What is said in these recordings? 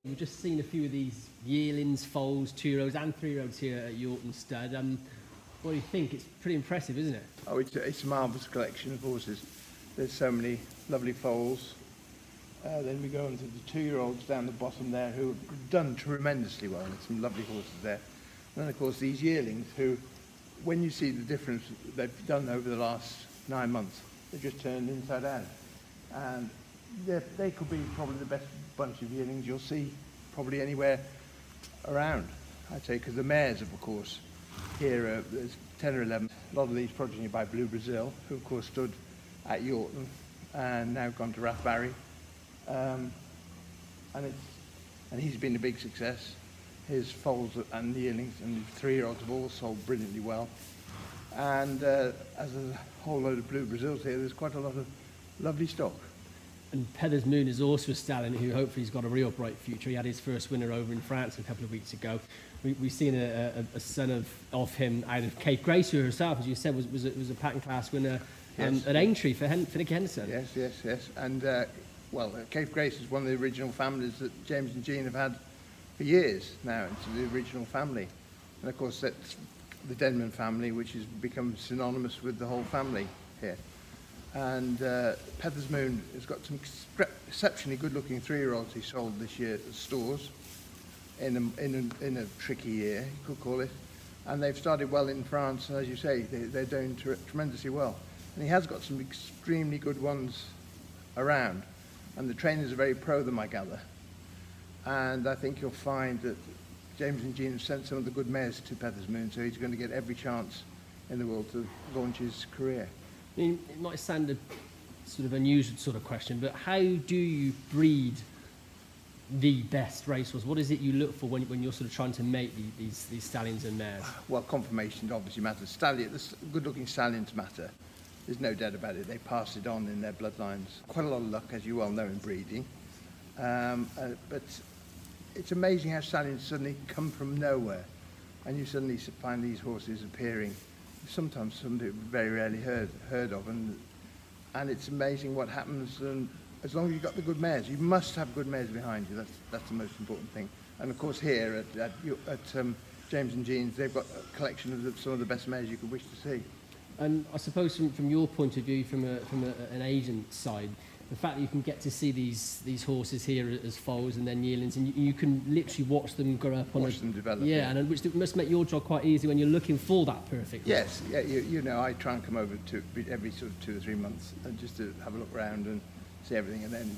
We've just seen a few of these yearlings, foals, 2-year-olds and 3-year-olds here at Yorton Stud. What do you think? It's pretty impressive, isn't it? Oh, it's a marvellous collection of horses. There's so many lovely foals. Then we go into the 2-year-olds down the bottom there who have done tremendously well. There's some lovely horses there. And then, of course, these yearlings who, when you see the difference they've done over the last 9 months, they've just turned inside out. And they could be probably the best bunch of yearlings you'll see probably anywhere around, I'd say, because the mares, of course, here there's 10 or 11. A lot of these progeny by Blue Brazil, who of course stood at Yorton and now gone to Rathbarry. And he's been a big success. His foals and yearlings and his 3-year-olds have all sold brilliantly well. And as there's a whole load of Blue Brazils here, there's quite a lot of lovely stock. And Pedders Moon is also a stallion who hopefully has got a real bright future. He had his first winner over in France a couple of weeks ago. We've seen a son of him out of Cape Grace, who herself, as you said, was a pattern class winner at Aintree for Nicky Henderson. Yes. And well, Cape Grace is one of the original families that James and Jean have had for years now. It's the original family. And of course, that's the Denman family, which has become synonymous with the whole family here. And Pedders Moon has got some exceptionally good-looking 3-year-olds he sold this year at the stores in a tricky year, you could call it. And they've started well in France, and as you say, they're doing tremendously well. And he has got some extremely good ones around, and the trainers are very pro them, I gather. And I think you'll find that James and Jean have sent some of the good mares to Pedders Moon, so he's going to get every chance in the world to launch his career. I mean, it might sound a sort of unusual sort of question, but how do you breed the best racehorse? What is it you look for when you're sort of trying to make these stallions and mares? Well, conformation obviously matters. Good-looking stallions matter. There's no doubt about it. They pass it on in their bloodlines. Quite a lot of luck, as you well know, in breeding. But it's amazing how stallions suddenly come from nowhere, and you suddenly find these horses appearing. Sometimes somebody very rarely heard of, and it's amazing what happens. And as long as you've got the good mares, you must have good mares behind you. That's the most important thing. And of course, here at James and Jean's, they've got a collection of some of the best mares you could wish to see. And I suppose from your point of view, from an agent side, the fact that you can get to see these horses here as foals and then yearlings, and you can literally watch them grow up, watch them develop. Yeah, and which must make your job quite easy when you're looking for that perfect. Yes, yeah, you know, I try and come over to every sort of 2 or 3 months just to have a look around and see everything, and then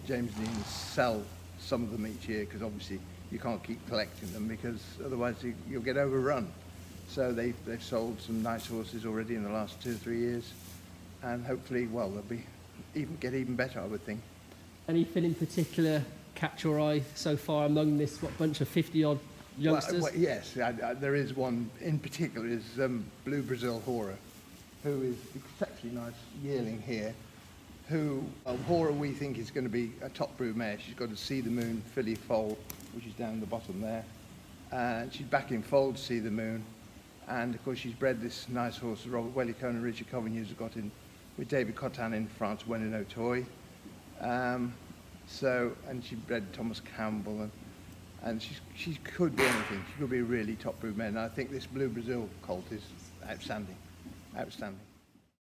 James and Dean sell some of them each year, because obviously you can't keep collecting them, because otherwise you'll get overrun. So they've sold some nice horses already in the last 2 or 3 years, and hopefully, well, they'll get even better, I would think. Anything in particular catch your eye so far among this bunch of 50-odd youngsters? Well, yes, there is one in particular, is Blue Brazil Hora, who is exceptionally nice yearling here. Hora we think is going to be a top brood mare. She's got a See the Moon filly foal, which is down the bottom there, and she's back in foal to See the Moon. And of course she's bred this nice horse that Robert Wellicone and Richard Covington have got in with David Cotin in France, winning Auteuil. And she bred Thomas Campbell, and she could be anything. She could be a really top brood mare. And I think this Blue Brazil colt is outstanding.